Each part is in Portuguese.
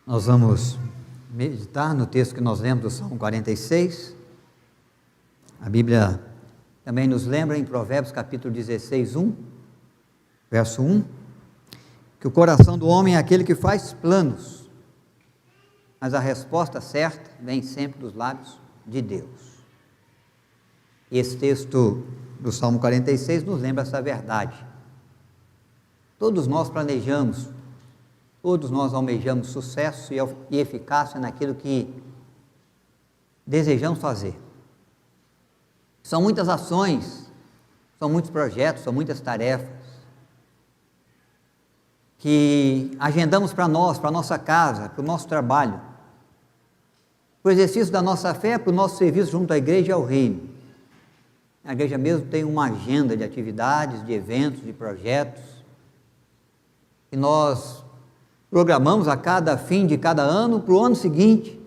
Nós vamos meditar no texto que nós lemos do Salmo 46. A Bíblia também nos lembra em Provérbios capítulo 16, verso 1, que o coração do homem é aquele que faz planos, mas a resposta certa vem sempre dos lábios de Deus. E esse texto do Salmo 46 nos lembra essa verdade. Todos nós planejamos, todos nós almejamos sucesso e eficácia naquilo que desejamos fazer. São muitas ações, são muitos projetos, são muitas tarefas que agendamos para nós, para a nossa casa, para o nosso trabalho, para o exercício da nossa fé, para o nosso serviço junto à igreja e ao reino. A igreja mesmo tem uma agenda de atividades, de eventos, de projetos, que nós programamos a cada fim de cada ano para o ano seguinte.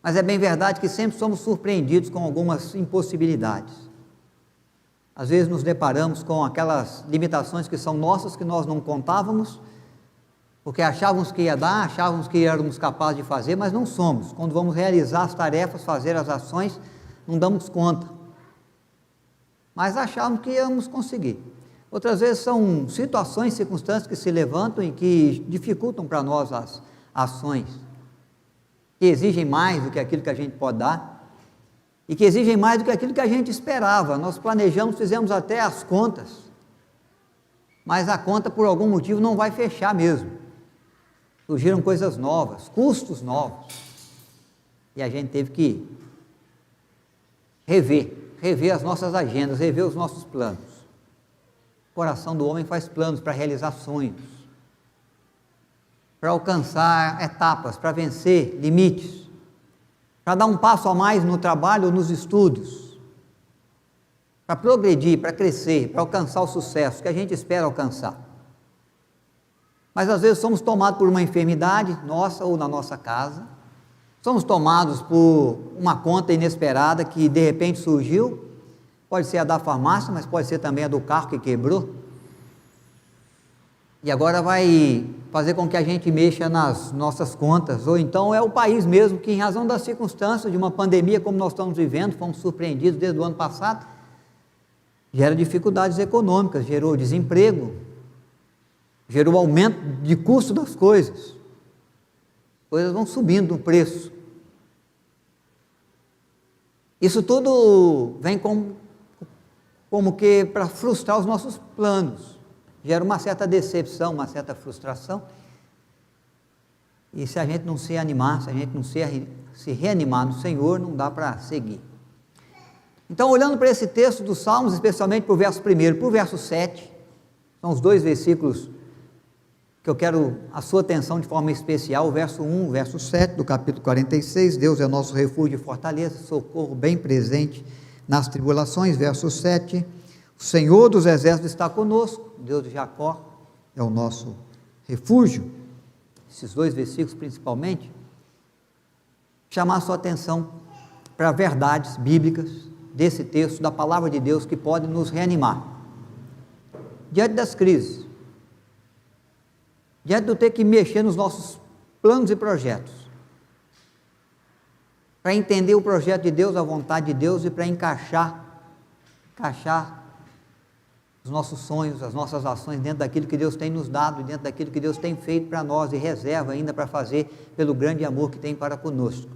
Mas é bem verdade que sempre somos surpreendidos com algumas impossibilidades. Às vezes nos deparamos com aquelas limitações que são nossas, que nós não contávamos, porque achávamos que ia dar, achávamos que éramos capazes de fazer, mas não somos. Quando vamos realizar as tarefas, fazer as ações, não damos conta. Mas achávamos que íamos conseguir. Outras vezes são situações, circunstâncias que se levantam e que dificultam para nós as ações, que exigem mais do que aquilo que a gente pode dar, e que exigem mais do que aquilo que a gente esperava. Nós planejamos, fizemos até as contas, mas a conta por algum motivo não vai fechar mesmo. Surgiram coisas novas, custos novos, e a gente teve que rever as nossas agendas, rever os nossos planos. O coração do homem faz planos para realizar sonhos, para alcançar etapas, para vencer limites, para dar um passo a mais no trabalho ou nos estudos, para progredir, para crescer, para alcançar o sucesso que a gente espera alcançar. Mas às vezes somos tomados por uma enfermidade nossa ou na nossa casa, somos tomados por uma conta inesperada que de repente surgiu. Pode ser a da farmácia, mas pode ser também a do carro que quebrou. E agora vai fazer com que a gente mexa nas nossas contas. Ou então é o país mesmo que, em razão das circunstâncias de uma pandemia como nós estamos vivendo, fomos surpreendidos desde o ano passado, gera dificuldades econômicas, gerou desemprego, gerou aumento de custo das coisas. Coisas vão subindo no preço. Isso tudo vem como que para frustrar os nossos planos, gera uma certa decepção, uma certa frustração, e se a gente não se animar, se a gente não se reanimar no Senhor, não dá para seguir. Então, olhando para esse texto dos Salmos, especialmente para o verso 1, para o verso 7, são os dois versículos que eu quero a sua atenção de forma especial, o verso 1, o verso 7 do capítulo 46, Deus é o nosso refúgio e fortaleza, socorro bem presente nas tribulações. Verso 7, o Senhor dos exércitos está conosco, Deus de Jacó é o nosso refúgio. Esses dois versículos principalmente, chamar a sua atenção para verdades bíblicas desse texto, da palavra de Deus, que podem nos reanimar diante das crises, diante do ter que mexer nos nossos planos e projetos, para entender o projeto de Deus, a vontade de Deus, e para encaixar os nossos sonhos, as nossas ações dentro daquilo que Deus tem nos dado, dentro daquilo que Deus tem feito para nós e reserva ainda para fazer pelo grande amor que tem para conosco.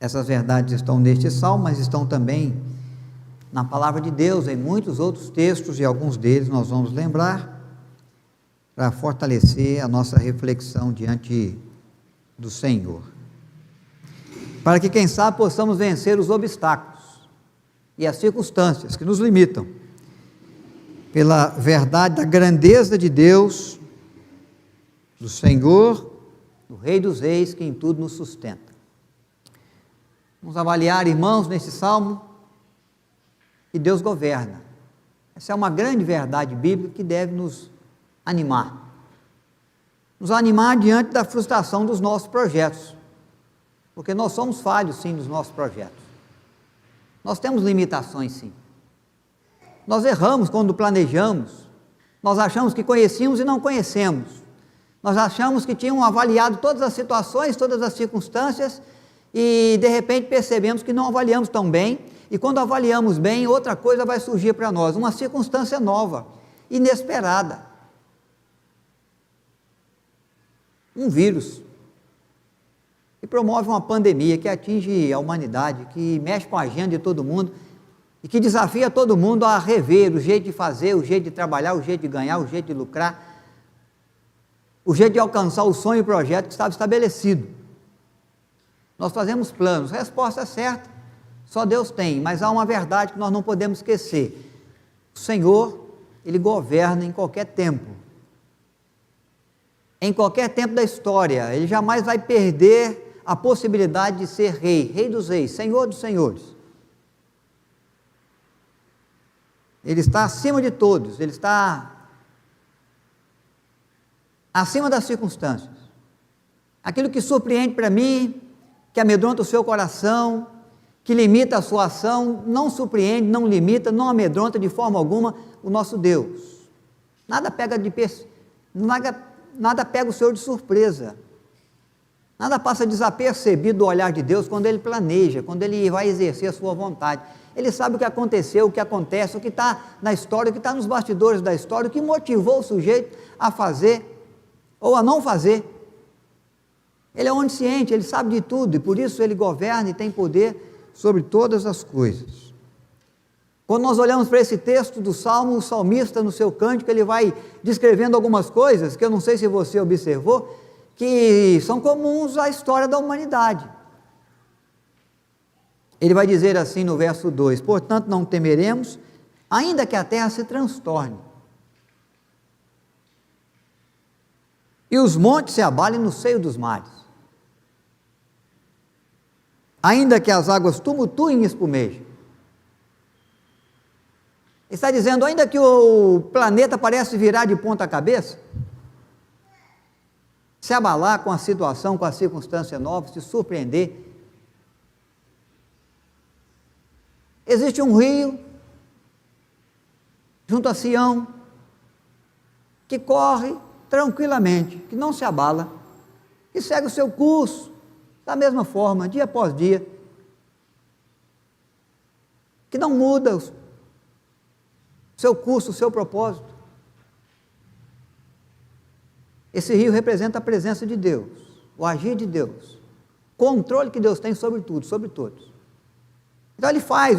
Essas verdades estão neste salmo, mas estão também na palavra de Deus, em muitos outros textos, e alguns deles nós vamos lembrar para fortalecer a nossa reflexão diante do Senhor, para que, quem sabe, possamos vencer os obstáculos e as circunstâncias que nos limitam, pela verdade da grandeza de Deus, do Senhor, do Rei dos Reis, que em tudo nos sustenta. Vamos avaliar, irmãos, nesse salmo, que Deus governa. Essa é uma grande verdade bíblica que deve nos animar diante da frustração dos nossos projetos, porque nós somos falhos sim nos nossos projetos, nós temos limitações sim, nós erramos quando planejamos, nós achamos que conhecíamos e não conhecemos, Nós achamos que tinham avaliado todas as situações, todas as circunstâncias, e de repente percebemos que não avaliamos tão bem, e quando avaliamos bem, outra coisa vai surgir para nós, uma circunstância nova, inesperada. Um vírus que promove uma pandemia que atinge a humanidade, que mexe com a agenda de todo mundo e que desafia todo mundo a rever o jeito de fazer, o jeito de trabalhar, o jeito de ganhar, o jeito de lucrar, o jeito de alcançar o sonho e o projeto que estava estabelecido. Nós fazemos planos, resposta é certa, só Deus tem, mas há uma verdade que nós não podemos esquecer: o Senhor, Ele governa em qualquer tempo da história. Ele jamais vai perder a possibilidade de ser rei, rei dos reis, senhor dos senhores. Ele está acima de todos, Ele está acima das circunstâncias. Aquilo que surpreende para mim, que amedronta o seu coração, que limita a sua ação, não surpreende, não limita, não amedronta de forma alguma o nosso Deus. Nada pega o Senhor de surpresa. Nada passa desapercebido do olhar de Deus quando Ele planeja, quando Ele vai exercer a sua vontade. Ele sabe o que aconteceu, o que acontece, o que está na história, o que está nos bastidores da história, o que motivou o sujeito a fazer ou a não fazer. Ele é onisciente, Ele sabe de tudo, e por isso Ele governa e tem poder sobre todas as coisas. Quando nós olhamos para esse texto do Salmo, o salmista no seu cântico, ele vai descrevendo algumas coisas, que eu não sei se você observou, que são comuns à história da humanidade. Ele vai dizer assim no verso 2: portanto não temeremos, ainda que a terra se transtorne, e os montes se abalem no seio dos mares, ainda que as águas tumultuem e espumejem. Ele está dizendo, ainda que o planeta pareça virar de ponta cabeça, se abalar com a situação, com a circunstância nova, se surpreender, existe um rio junto a Sião que corre tranquilamente, que não se abala, que segue o seu curso da mesma forma, dia após dia, que não muda o seu curso, o seu propósito. Esse rio representa a presença de Deus, o agir de Deus, controle que Deus tem sobre tudo, sobre todos. Então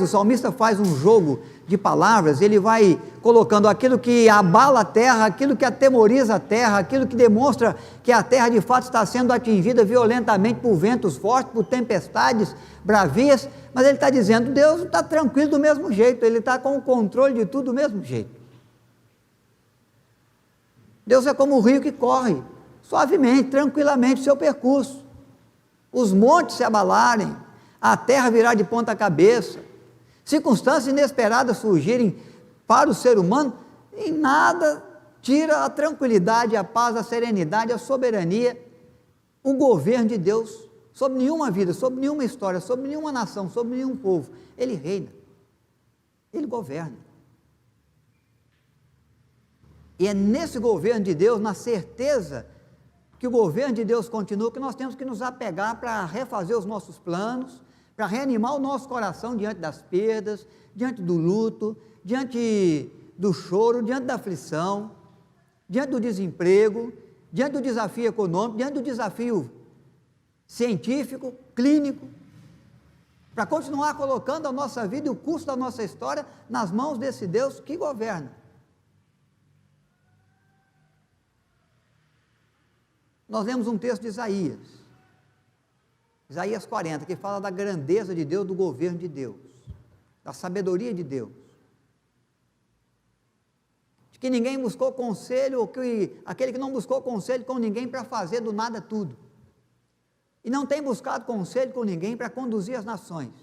o salmista faz um jogo de palavras, ele vai colocando aquilo que abala a terra, aquilo que atemoriza a terra, aquilo que demonstra que a terra de fato está sendo atingida violentamente por ventos fortes, por tempestades bravias, mas ele está dizendo, Deus está tranquilo do mesmo jeito, Ele está com o controle de tudo do mesmo jeito. Deus é como o rio que corre suavemente, tranquilamente o seu percurso, os montes se abalarem, a terra virar de ponta cabeça, circunstâncias inesperadas surgirem para o ser humano, e nada tira a tranquilidade, a paz, a serenidade, a soberania, o governo de Deus sobre nenhuma vida, sobre nenhuma história, sobre nenhuma nação, sobre nenhum povo. Ele reina, Ele governa. E é nesse governo de Deus, na certeza que o governo de Deus continua, que nós temos que nos apegar para refazer os nossos planos, para reanimar o nosso coração diante das perdas, diante do luto, diante do choro, diante da aflição, diante do desemprego, diante do desafio econômico, diante do desafio científico, clínico, para continuar colocando a nossa vida e o curso da nossa história nas mãos desse Deus que governa. Nós lemos um texto de Isaías 40, que fala da grandeza de Deus, do governo de Deus, da sabedoria de Deus, de que ninguém buscou conselho, ou que aquele que não buscou conselho com ninguém para fazer do nada tudo, e não tem buscado conselho com ninguém para conduzir as nações.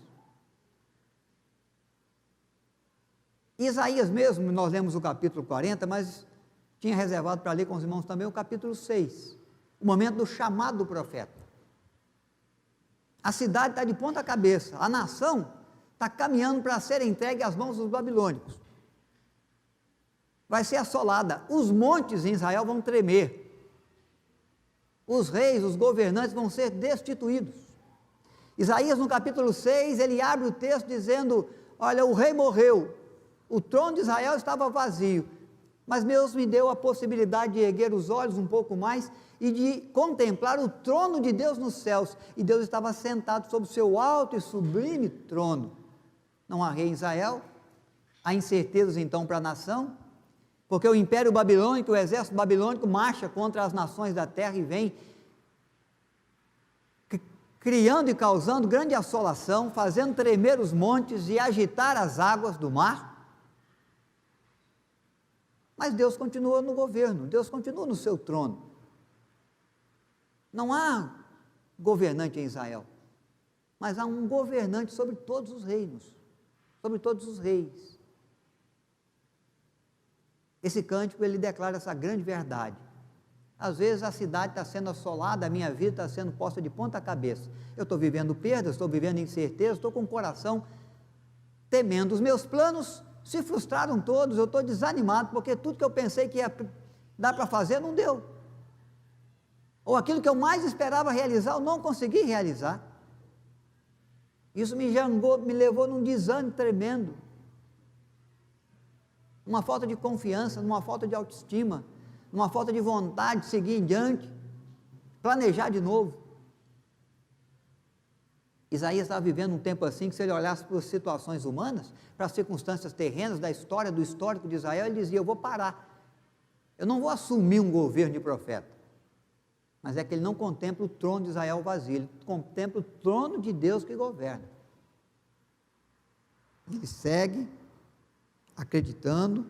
Isaías mesmo, nós lemos o capítulo 40, mas tinha reservado para ler com os irmãos também o capítulo 6, o momento do chamado do profeta. A cidade está de ponta cabeça, a nação está caminhando para ser entregue às mãos dos babilônicos. Vai ser assolada, os montes em Israel vão tremer, os reis, os governantes vão ser destituídos. Isaías, no capítulo 6, ele abre o texto dizendo: olha, o rei morreu, o trono de Israel estava vazio, mas Deus me deu a possibilidade de erguer os olhos um pouco mais e de contemplar o trono de Deus nos céus, e Deus estava sentado sobre o seu alto e sublime trono. Não há rei em Israel, há incertezas então para a nação, porque o império babilônico, o exército babilônico marcha contra as nações da terra e vem criando e causando grande assolação, fazendo tremer os montes e agitar as águas do mar. Mas Deus continua no governo, Deus continua no seu trono. Não há governante em Israel, mas há um governante sobre todos os reinos, sobre todos os reis. Esse cântico, ele declara essa grande verdade. Às vezes a cidade está sendo assolada, a minha vida está sendo posta de ponta cabeça. Eu estou vivendo perdas, estou vivendo incerteza, estou com o coração temendo. Os meus planos se frustraram todos, eu estou desanimado, porque tudo que eu pensei que ia dar para fazer, não deu. Ou aquilo que eu mais esperava realizar, eu não consegui realizar. Isso me levou num desânimo tremendo. Uma falta de confiança, uma falta de autoestima, uma falta de vontade de seguir em diante, planejar de novo. Isaías estava vivendo um tempo assim, que se ele olhasse para as situações humanas, para as circunstâncias terrenas, da história, do histórico de Israel, ele dizia: eu vou parar, eu não vou assumir um governo de profeta. Mas é que ele não contempla o trono de Israel vazio, ele contempla o trono de Deus que governa. Ele segue acreditando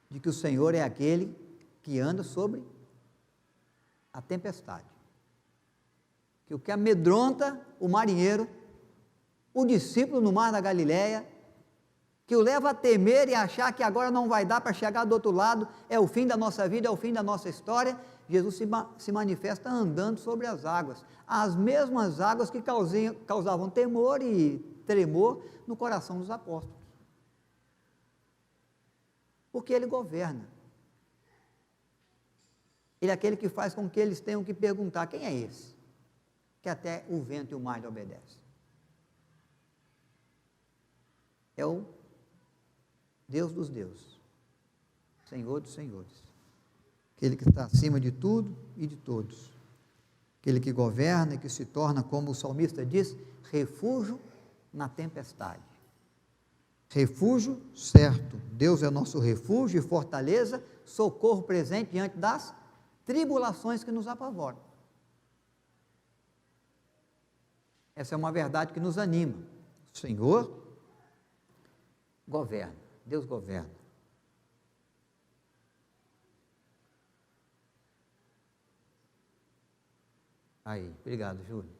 de que o Senhor é aquele que anda sobre a tempestade, que o que amedronta o marinheiro, o discípulo no mar da Galileia, que o leva a temer e achar que agora não vai dar para chegar do outro lado, é o fim da nossa vida, é o fim da nossa história. Jesus se manifesta andando sobre as águas, as mesmas águas que causavam temor e tremor no coração dos apóstolos, porque ele governa. Ele é aquele que faz com que eles tenham que perguntar: quem é esse, que até o vento e o mar lhe obedecem? É o Deus dos deuses, Senhor dos senhores, aquele que está acima de tudo e de todos, aquele que governa e que se torna, como o salmista diz, refúgio na tempestade. Refúgio certo, Deus é nosso refúgio e fortaleza, socorro presente diante das tribulações que nos apavoram. Essa é uma verdade que nos anima. O Senhor governa, Deus governa. Aí, obrigado, Júlio.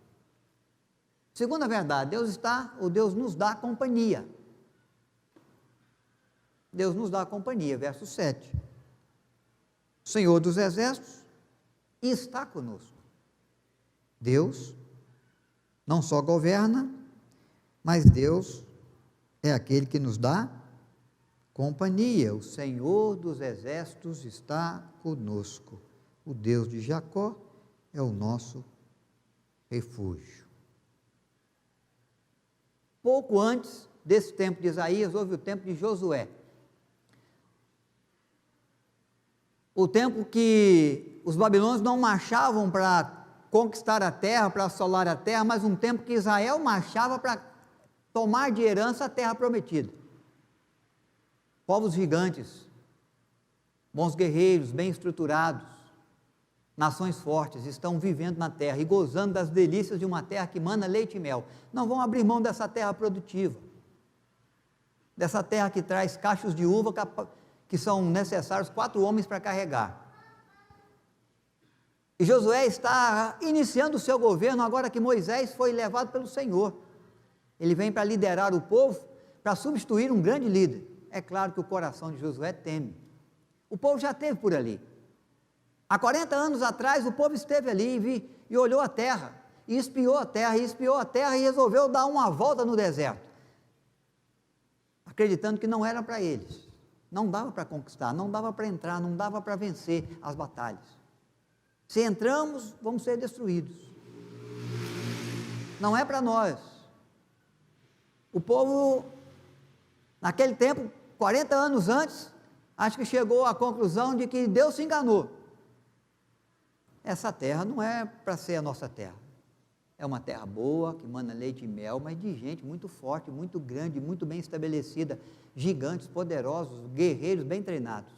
Segunda verdade, Deus nos dá companhia. Deus nos dá companhia, verso 7. O Senhor dos exércitos está conosco. Deus não só governa, mas Deus é aquele que nos dá companhia. O Senhor dos exércitos está conosco. O Deus de Jacó é o nosso refúgio. Pouco antes desse tempo de Isaías, houve o tempo de Josué. O tempo que os babilônios não marchavam para conquistar a terra, para assolar a terra, mas um tempo que Israel marchava para tomar de herança a terra prometida. Povos gigantes, bons guerreiros, bem estruturados, nações fortes estão vivendo na terra e gozando das delícias de uma terra que mana leite e mel. Não vão abrir mão dessa terra produtiva, dessa terra que traz cachos de uva que são necessários 4 homens para carregar. E Josué está iniciando o seu governo agora que Moisés foi levado pelo Senhor. Ele vem para liderar o povo, para substituir um grande líder. É claro que o coração de Josué teme. O povo já esteve por ali. Há 40 anos atrás, o povo esteve ali e olhou a terra, e espiou a terra, e resolveu dar uma volta no deserto, acreditando que não era para eles. Não dava para conquistar, não dava para entrar, não dava para vencer as batalhas. Se entramos, vamos ser destruídos. Não é para nós. O povo, naquele tempo, 40 anos antes, acho que chegou à conclusão de que Deus se enganou. Essa terra não é para ser a nossa terra. É uma terra boa, que manda leite e mel, mas de gente muito forte, muito grande, muito bem estabelecida, gigantes, poderosos, guerreiros bem treinados.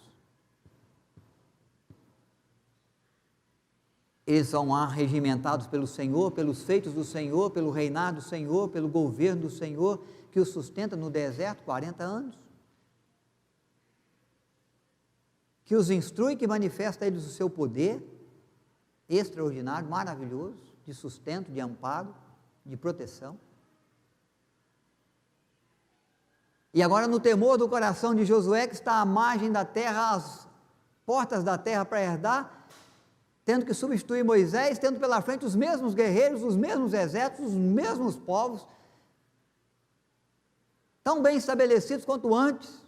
Eles são arregimentados pelo Senhor, pelos feitos do Senhor, pelo reinado do Senhor, pelo governo do Senhor, que os sustenta no deserto 40 anos. Que os instrui, que manifesta a eles o seu poder extraordinário, maravilhoso, de sustento, de amparo, de proteção. E agora, no temor do coração de Josué, que está à margem da terra, às portas da terra para herdar, tendo que substituir Moisés, tendo pela frente os mesmos guerreiros, os mesmos exércitos, os mesmos povos, tão bem estabelecidos quanto antes.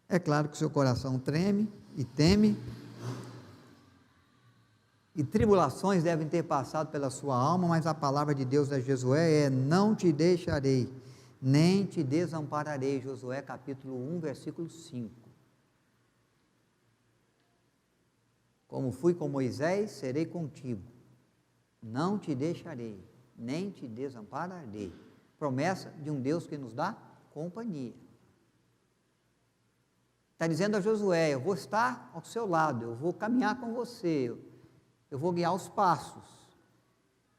É claro que o seu coração treme e teme, e tribulações devem ter passado pela sua alma, mas a palavra de Deus a Josué é: não te deixarei, nem te desampararei. Josué capítulo 1, versículo 5. Como fui com Moisés, serei contigo, não te deixarei, nem te desampararei. Promessa de um Deus que nos dá companhia. Está dizendo a Josué: eu vou estar ao seu lado, eu vou caminhar com você, eu vou guiar os passos,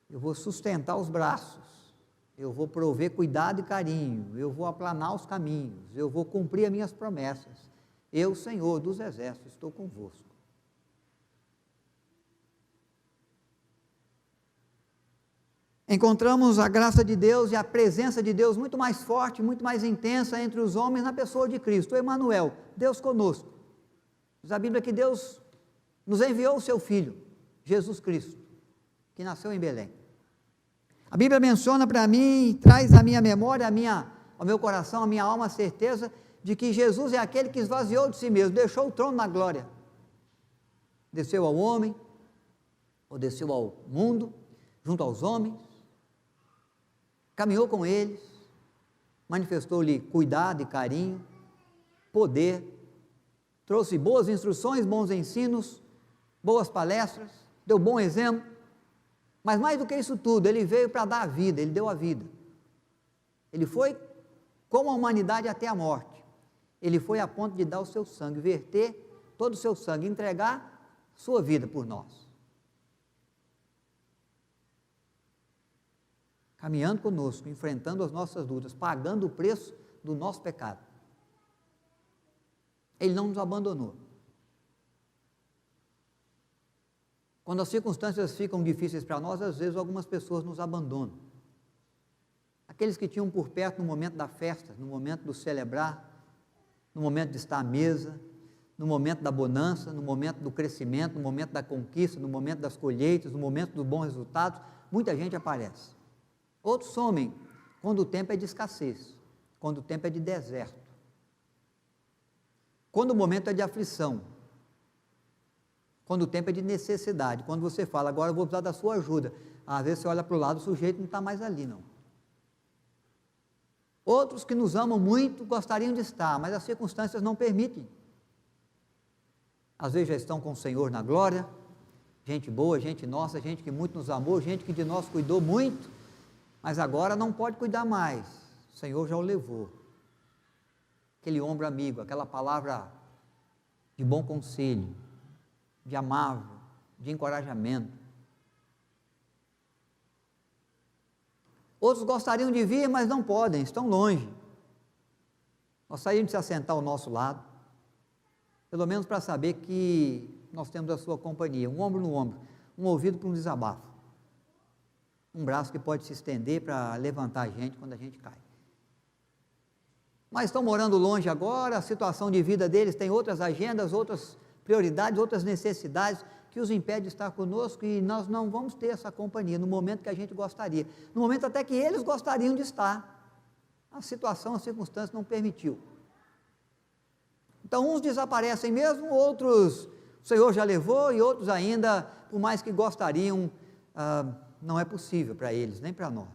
eu vou sustentar os braços, eu vou prover cuidado e carinho, eu vou aplanar os caminhos, eu vou cumprir as minhas promessas. Eu, Senhor dos exércitos, estou convosco. Encontramos a graça de Deus e a presença de Deus muito mais forte, muito mais intensa entre os homens na pessoa de Cristo, o Emanuel, Deus conosco. Diz a Bíblia que Deus nos enviou o seu Filho, Jesus Cristo, que nasceu em Belém. A Bíblia menciona para mim, traz à minha memória, ao meu coração, à minha alma, a certeza de que Jesus é aquele que esvaziou de si mesmo, deixou o trono na glória, desceu ao homem, ou desceu ao mundo, junto aos homens, caminhou com eles, manifestou-lhe cuidado e carinho, poder, trouxe boas instruções, bons ensinos, boas palestras, deu bom exemplo, mas mais do que isso tudo, ele veio para dar a vida, ele deu a vida. Ele foi com a humanidade até a morte. Ele foi a ponto de dar o seu sangue, verter todo o seu sangue, entregar sua vida por nós. Caminhando conosco, enfrentando as nossas lutas, pagando o preço do nosso pecado. Ele não nos abandonou. Quando as circunstâncias ficam difíceis para nós, às vezes algumas pessoas nos abandonam. Aqueles que tinham por perto no momento da festa, no momento do celebrar, no momento de estar à mesa, no momento da bonança, no momento do crescimento, no momento da conquista, no momento das colheitas, no momento dos bons resultados, muita gente aparece. Outros somem quando o tempo é de escassez, quando o tempo é de deserto, quando o momento é de aflição, quando o tempo é de necessidade, quando você fala: agora eu vou precisar da sua ajuda. Às vezes você olha para o lado, o sujeito não está mais ali, não. Outros que nos amam muito gostariam de estar, mas as circunstâncias não permitem. Às vezes já estão com o Senhor na glória, gente boa, gente nossa, gente que muito nos amou, gente que de nós cuidou muito, mas agora não pode cuidar mais, o Senhor já o levou. Aquele ombro amigo, aquela palavra de bom conselho, de amável, de encorajamento. Outros gostariam de vir, mas não podem, estão longe. Gostariam de se assentar ao nosso lado, pelo menos para saber que nós temos a sua companhia, um ombro no ombro, um ouvido para um desabafo, um braço que pode se estender para levantar a gente quando a gente cai. Mas estão morando longe agora, a situação de vida deles tem outras agendas, outras prioridades, outras necessidades que os impedem de estar conosco, e nós não vamos ter essa companhia no momento que a gente gostaria, no momento até que eles gostariam de estar. A situação, a circunstância não permitiu. Então, uns desaparecem mesmo, outros o Senhor já levou, e outros ainda, por mais que gostariam, não é possível para eles, nem para nós.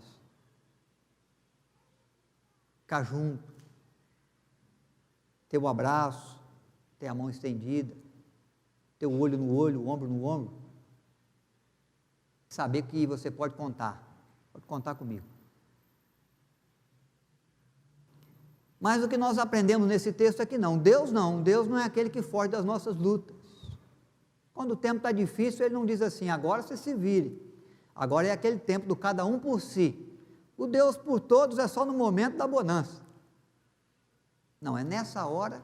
Ficar junto, ter o abraço, ter a mão estendida, ter o olho no olho, o ombro no ombro, saber que você pode contar comigo. Mas o que nós aprendemos nesse texto é que Deus não é aquele que foge das nossas lutas. Quando o tempo está difícil, Ele não diz assim, agora você se vire, agora é aquele tempo do cada um por si. O Deus por todos é só no momento da bonança. Não, é nessa hora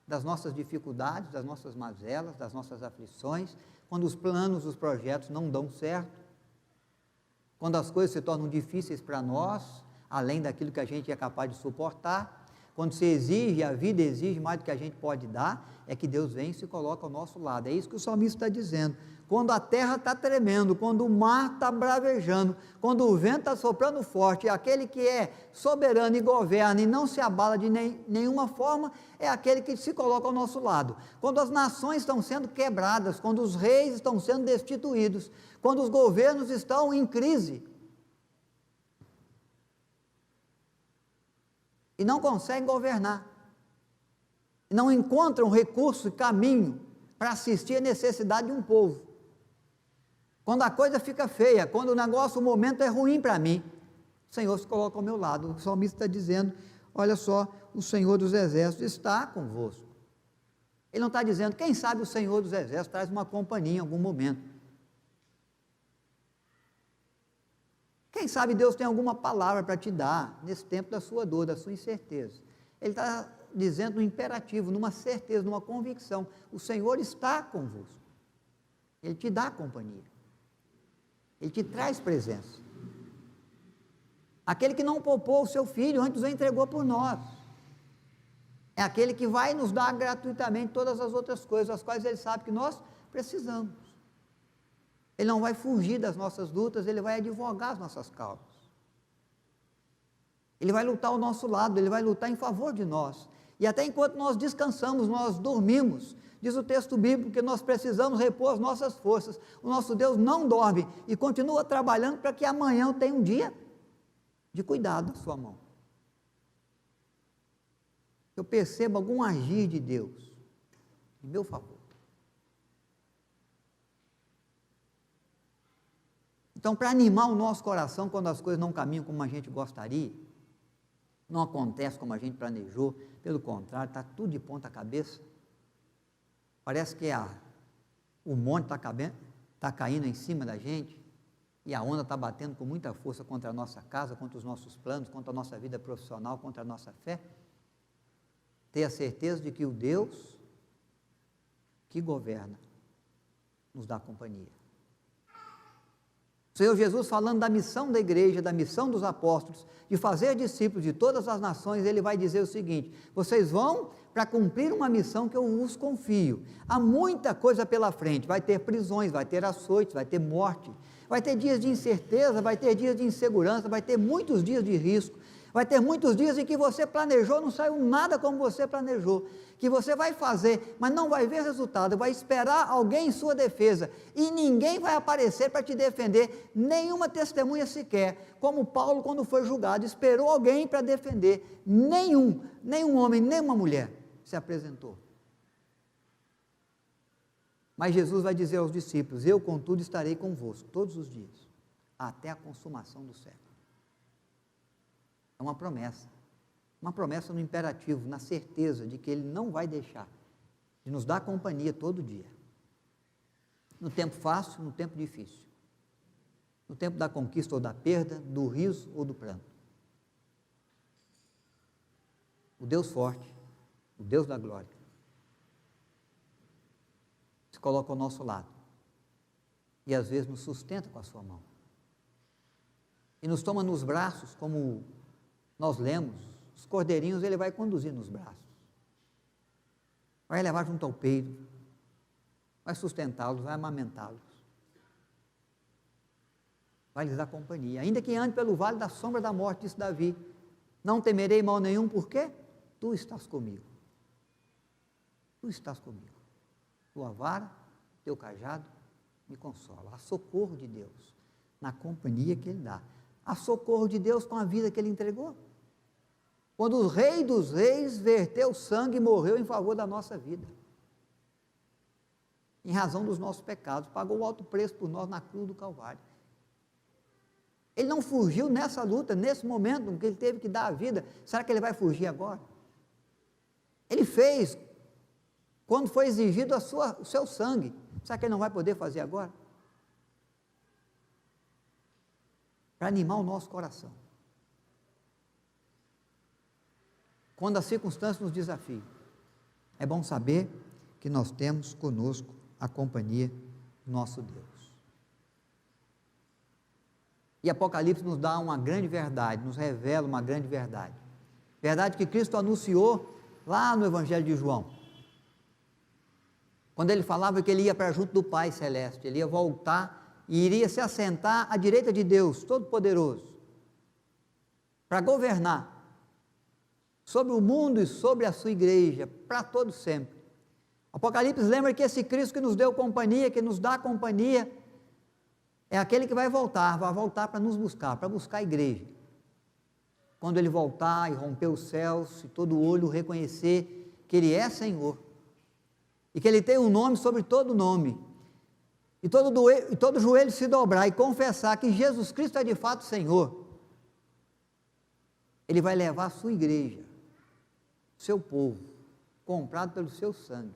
das nossas dificuldades, das nossas mazelas, das nossas aflições, quando os planos, os projetos não dão certo, quando as coisas se tornam difíceis para nós, além daquilo que a gente é capaz de suportar, quando se exige, a vida exige mais do que a gente pode dar, é que Deus vem e se coloca ao nosso lado. É isso que o salmista está dizendo. Quando a terra está tremendo, quando o mar está bravejando, quando o vento está soprando forte, aquele que é soberano e governa e não se abala de nenhuma forma, é aquele que se coloca ao nosso lado. Quando as nações estão sendo quebradas, quando os reis estão sendo destituídos, quando os governos estão em crise, e não conseguem governar, não encontram recurso e caminho para assistir a necessidade de um povo. Quando a coisa fica feia, quando o momento é ruim para mim, o Senhor se coloca ao meu lado. O salmista está dizendo, olha só, o Senhor dos Exércitos está convosco. Ele não está dizendo, quem sabe o Senhor dos Exércitos traz uma companhia em algum momento. Quem sabe Deus tem alguma palavra para te dar nesse tempo da sua dor, da sua incerteza. Ele está dizendo um imperativo, numa certeza, numa convicção. O Senhor está convosco. Ele te dá companhia. Ele te traz presença. Aquele que não poupou o seu filho, antes o entregou por nós. É aquele que vai nos dar gratuitamente todas as outras coisas, as quais Ele sabe que nós precisamos. Ele não vai fugir das nossas lutas, Ele vai advogar as nossas causas. Ele vai lutar ao nosso lado, Ele vai lutar em favor de nós. E até enquanto nós descansamos, nós dormimos, diz o texto bíblico que nós precisamos repor as nossas forças. O nosso Deus não dorme e continua trabalhando para que amanhã eu tenha um dia de cuidado da sua mão. Eu percebo algum agir de Deus em meu favor. Então, para animar o nosso coração quando as coisas não caminham como a gente gostaria, não acontece como a gente planejou, pelo contrário, está tudo de ponta cabeça, parece que o monte está caindo em cima da gente, e a onda está batendo com muita força contra a nossa casa, contra os nossos planos, contra a nossa vida profissional, contra a nossa fé. Ter a certeza de que o Deus que governa nos dá companhia. O Senhor Jesus, falando da missão da igreja, da missão dos apóstolos, de fazer discípulos de todas as nações, Ele vai dizer o seguinte: vocês vão para cumprir uma missão que eu vos confio. Há muita coisa pela frente, vai ter prisões, vai ter açoites, vai ter morte, vai ter dias de incerteza, vai ter dias de insegurança, vai ter muitos dias de risco, vai ter muitos dias em que você planejou, não saiu nada como você planejou, que você vai fazer, mas não vai ver resultado, vai esperar alguém em sua defesa, e ninguém vai aparecer para te defender, nenhuma testemunha sequer, como Paulo quando foi julgado, esperou alguém para defender, nenhum homem, nenhuma mulher se apresentou. Mas Jesus vai dizer aos discípulos: eu contudo estarei convosco todos os dias, até a consumação do século. É uma promessa no imperativo, na certeza de que Ele não vai deixar de nos dar companhia todo dia, no tempo fácil, no tempo difícil, no tempo da conquista ou da perda, do riso ou do pranto. O Deus forte, o Deus da glória, se coloca ao nosso lado e às vezes nos sustenta com a sua mão e nos toma nos braços, como nós lemos, os cordeirinhos Ele vai conduzir nos braços, vai levar junto ao peito, vai sustentá-los, vai amamentá-los, vai lhes dar companhia, ainda que ande pelo vale da sombra da morte, disse Davi, não temerei mal nenhum, porque Tu estás comigo. Tu estás comigo. Tua vara, teu cajado me consola. Há socorro de Deus na companhia que Ele dá. Há socorro de Deus com a vida que Ele entregou. Quando o Rei dos Reis verteu sangue e morreu em favor da nossa vida, em razão dos nossos pecados, pagou o alto preço por nós na cruz do Calvário. Ele não fugiu nessa luta, nesse momento em que ele teve que dar a vida. Será que ele vai fugir agora? Ele fez quando foi exigido o seu sangue. Será que ele não vai poder fazer agora? Para animar o nosso coração. Quando as circunstâncias nos desafiam, é bom saber que nós temos conosco a companhia do nosso Deus. E Apocalipse nos dá uma grande verdade, nos revela uma grande verdade. Verdade que Cristo anunciou lá no Evangelho de João. Quando ele falava que ele ia para junto do Pai Celeste, ele ia voltar e iria se assentar à direita de Deus Todo-Poderoso, para governar sobre o mundo e sobre a sua igreja, para todo sempre. Apocalipse lembra que esse Cristo que nos deu companhia, que nos dá companhia, é aquele que vai voltar para nos buscar, para buscar a igreja. Quando Ele voltar e romper os céus, e todo olho reconhecer que Ele é Senhor, e que Ele tem um nome sobre todo nome, e todo joelho se dobrar e confessar que Jesus Cristo é de fato Senhor, Ele vai levar a sua igreja, seu povo, comprado pelo seu sangue,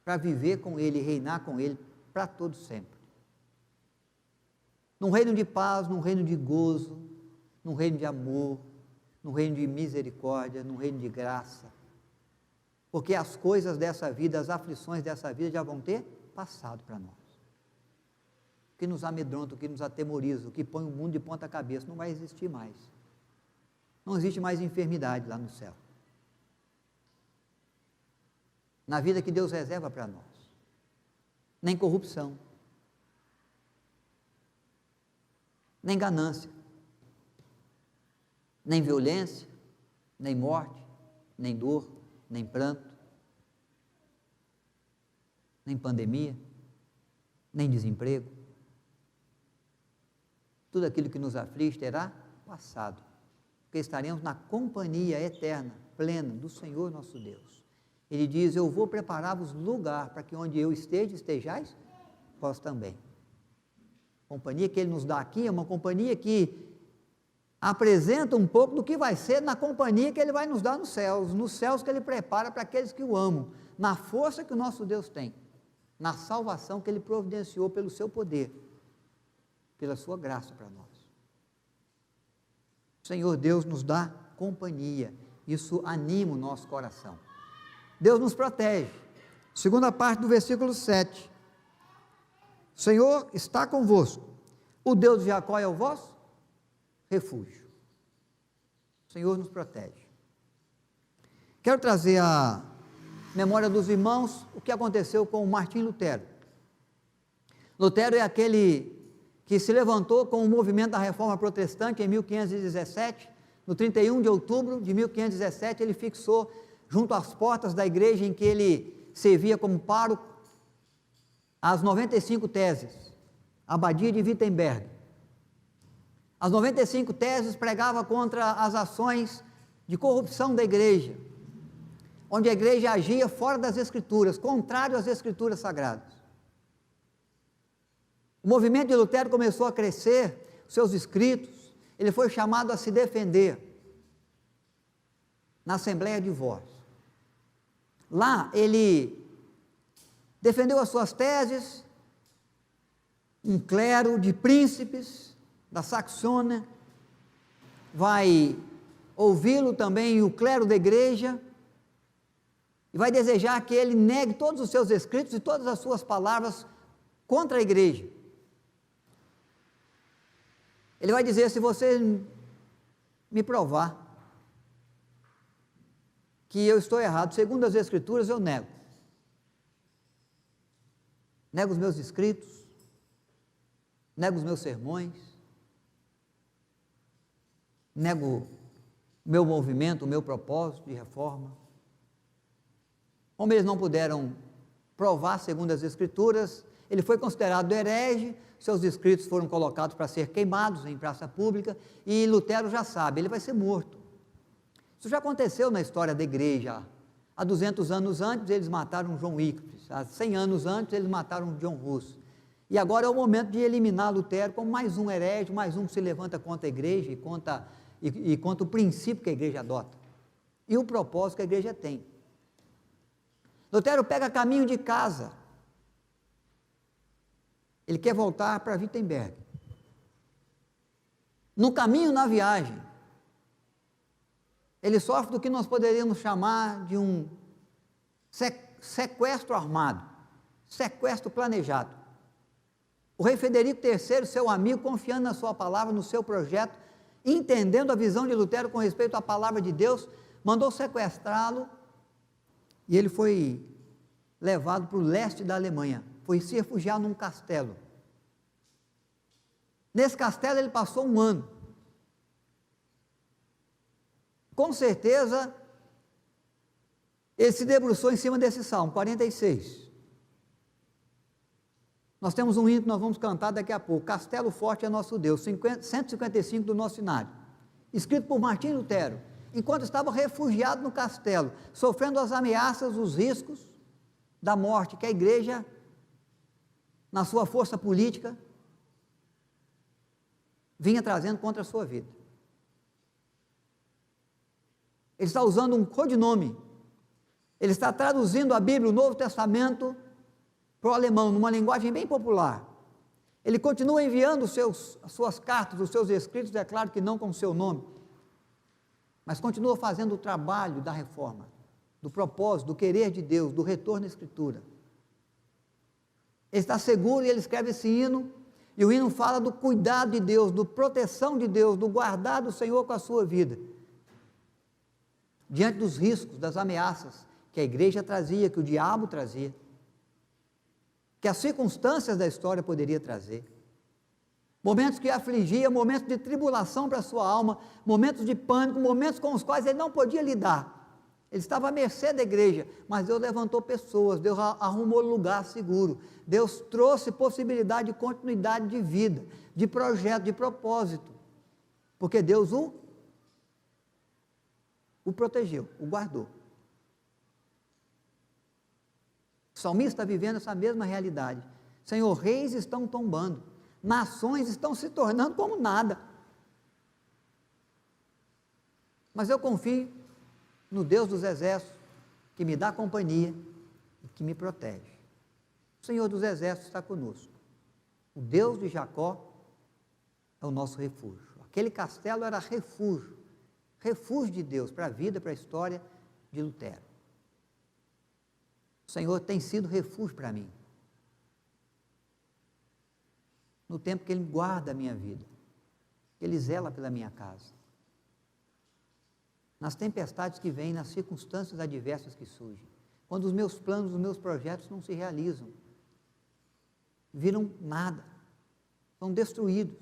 para viver com Ele, reinar com Ele, para todo sempre. Num reino de paz, num reino de gozo, num reino de amor, num reino de misericórdia, num reino de graça. Porque as coisas dessa vida, as aflições dessa vida já vão ter passado para nós. O que nos amedronta, o que nos atemoriza, o que põe o mundo de ponta cabeça, não vai existir mais. Não existe mais enfermidade lá no céu. Na vida que Deus reserva para nós. Nem corrupção. Nem ganância, nem violência, nem morte, nem dor, nem pranto, nem pandemia, nem desemprego. Tudo aquilo que nos aflige terá passado, porque estaremos na companhia eterna, plena do Senhor nosso Deus. Ele diz: eu vou preparar-vos lugar para que onde eu esteja, estejais vós também. A companhia que Ele nos dá aqui é uma companhia que apresenta um pouco do que vai ser na companhia que Ele vai nos dar nos céus que Ele prepara para aqueles que o amam, na força que o nosso Deus tem, na salvação que Ele providenciou pelo seu poder, pela sua graça para nós. O Senhor Deus nos dá companhia, isso anima o nosso coração. Deus nos protege. Segunda parte do versículo 7. O Senhor está convosco, o Deus de Jacó é o vosso refúgio. O Senhor nos protege. Quero trazer à memória dos irmãos o que aconteceu com Martim Lutero. Lutero é aquele que se levantou com o movimento da Reforma Protestante em 1517, no 31 de outubro de 1517, ele fixou junto às portas da igreja em que ele servia como pároco, as 95 teses, a abadia de Wittenberg. As 95 teses pregava contra as ações de corrupção da igreja, onde a igreja agia fora das escrituras, contrário às escrituras sagradas. O movimento de Lutero começou a crescer, seus escritos, ele foi chamado a se defender na Assembleia de Worms. Lá ele defendeu as suas teses, um clero de príncipes da Saxônia vai ouvi-lo também, o clero da igreja, e vai desejar que ele negue todos os seus escritos e todas as suas palavras contra a igreja. Ele vai dizer: se você me provar que eu estou errado, segundo as escrituras, eu nego. Nego os meus escritos, nego os meus sermões, nego o meu movimento, o meu propósito de reforma. Como eles não puderam provar segundo as Escrituras, ele foi considerado herege, seus escritos foram colocados para ser queimados em praça pública, e Lutero já sabe, ele vai ser morto. Isso já aconteceu na história da igreja. Há 200 anos antes eles mataram João Wycliffe, há 100 anos antes eles mataram John Hus. E agora é o momento de eliminar Lutero como mais um herege, mais um que se levanta contra a igreja e contra o princípio que a igreja adota. E o propósito que a igreja tem. Lutero pega caminho de casa. Ele quer voltar para Wittenberg. No caminho, na viagem, ele sofre do que nós poderíamos chamar de um sequestro armado, sequestro planejado. O rei Frederico III, seu amigo, confiando na sua palavra, no seu projeto, entendendo a visão de Lutero com respeito à palavra de Deus, mandou sequestrá-lo e ele foi levado para o leste da Alemanha, foi se refugiar num castelo. Nesse castelo ele passou um ano. Com certeza, ele se debruçou em cima desse Salmo 46. Nós temos um hino que nós vamos cantar daqui a pouco, Castelo Forte é Nosso Deus, 155 do nosso cenário, escrito por Martim Lutero, enquanto estava refugiado no castelo, sofrendo as ameaças, os riscos da morte que a igreja, na sua força política, vinha trazendo contra a sua vida. Ele está usando um codinome, ele está traduzindo a Bíblia, o Novo Testamento, para o alemão, numa linguagem bem popular. Ele continua enviando as suas cartas, os seus escritos, é claro que não com o seu nome, mas continua fazendo o trabalho da reforma, do propósito, do querer de Deus, do retorno à Escritura. Ele está seguro e ele escreve esse hino, e o hino fala do cuidado de Deus, da proteção de Deus, do guardar do Senhor com a sua vida, diante dos riscos, das ameaças que a igreja trazia, que o diabo trazia, que as circunstâncias da história poderiam trazer, momentos que afligia, momentos de tribulação para a sua alma, momentos de pânico, momentos com os quais ele não podia lidar, ele estava à mercê da igreja, mas Deus levantou pessoas, Deus arrumou lugar seguro, Deus trouxe possibilidade de continuidade de vida, de projeto, de propósito, porque Deus o protegeu, o guardou. O salmista está vivendo essa mesma realidade. Senhor, reis estão tombando, nações estão se tornando como nada. Mas eu confio no Deus dos exércitos, que me dá companhia e que me protege. O Senhor dos exércitos está conosco. O Deus de Jacó é o nosso refúgio. Aquele castelo era refúgio de Deus para a vida, para a história de Lutero. O Senhor tem sido refúgio para mim, no tempo que Ele guarda a minha vida, que Ele zela pela minha casa, nas tempestades que vêm, nas circunstâncias adversas que surgem, quando os meus planos, os meus projetos não se realizam, viram nada, são destruídos,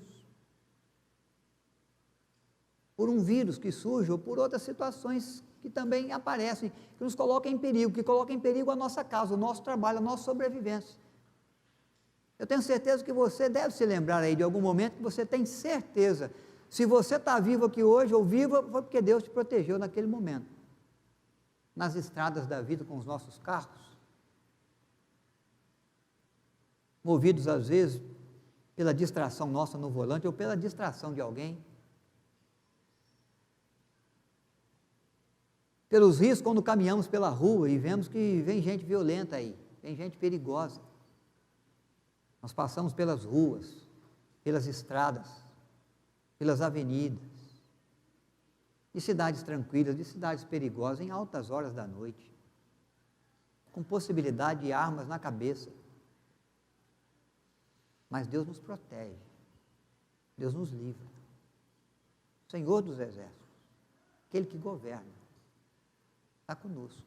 por um vírus que surge ou por outras situações que também aparecem, que nos colocam em perigo, que colocam em perigo a nossa casa, o nosso trabalho, a nossa sobrevivência. Eu tenho certeza que você deve se lembrar aí de algum momento que você tem certeza, se você está vivo aqui hoje ou viva, foi porque Deus te protegeu naquele momento. Nas estradas da vida com os nossos carros, movidos às vezes pela distração nossa no volante ou pela distração de alguém, pelos riscos quando caminhamos pela rua e vemos que vem gente violenta aí, vem gente perigosa. Nós passamos pelas ruas, pelas estradas, pelas avenidas, de cidades tranquilas, de cidades perigosas, em altas horas da noite, com possibilidade de armas na cabeça. Mas Deus nos protege, Deus nos livra. O Senhor dos exércitos, aquele que governa, está conosco,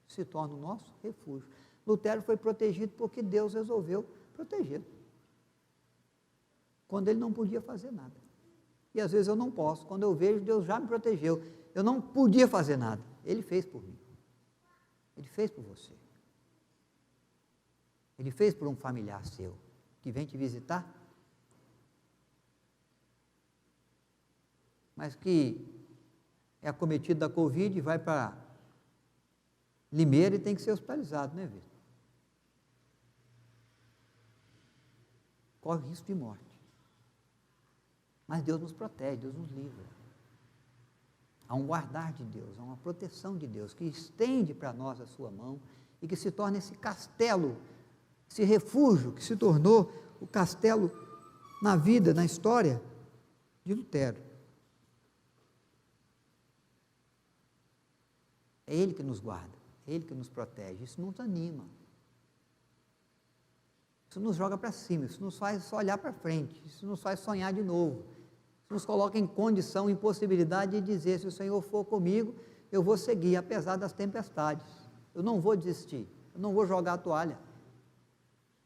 se torna o nosso refúgio. Lutero foi protegido porque Deus resolveu protegê-lo, quando ele não podia fazer nada. E às vezes eu não posso, quando eu vejo, Deus já me protegeu, eu não podia fazer nada, Ele fez por mim. Ele fez por você. Ele fez por um familiar seu que vem te visitar, mas que é acometido da Covid e vai para Limeira e tem que ser hospitalizado, né, Vitor? Corre risco de morte. Mas Deus nos protege, Deus nos livra. Há um guardar de Deus, há uma proteção de Deus que estende para nós a sua mão e que se torna esse castelo, esse refúgio que se tornou o castelo na vida, na história de Lutero. É Ele que nos guarda, é Ele que nos protege. Isso nos anima. Isso nos joga para cima, isso nos faz só olhar para frente, isso nos faz sonhar de novo. Isso nos coloca em condição, em possibilidade de dizer, se o Senhor for comigo, eu vou seguir, apesar das tempestades. Eu não vou desistir, eu não vou jogar a toalha,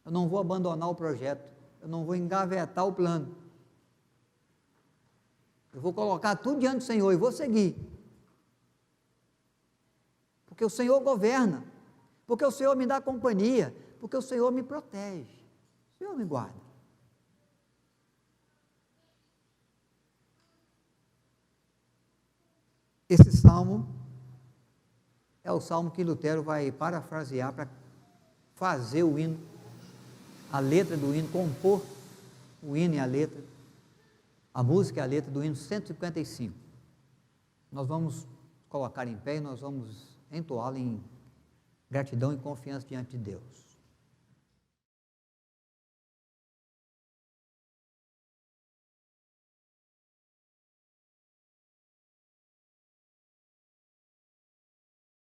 eu não vou abandonar o projeto, eu não vou engavetar o plano. Eu vou colocar tudo diante do Senhor e vou seguir. Porque o Senhor governa, porque o Senhor me dá companhia, porque o Senhor me protege, o Senhor me guarda. Esse salmo é o salmo que Lutero vai parafrasear para fazer o hino, a letra do hino, compor o hino e a letra, a música e a letra do hino 155. Nós vamos colocar em pé e nós vamos entoá-lo em gratidão e confiança diante de Deus.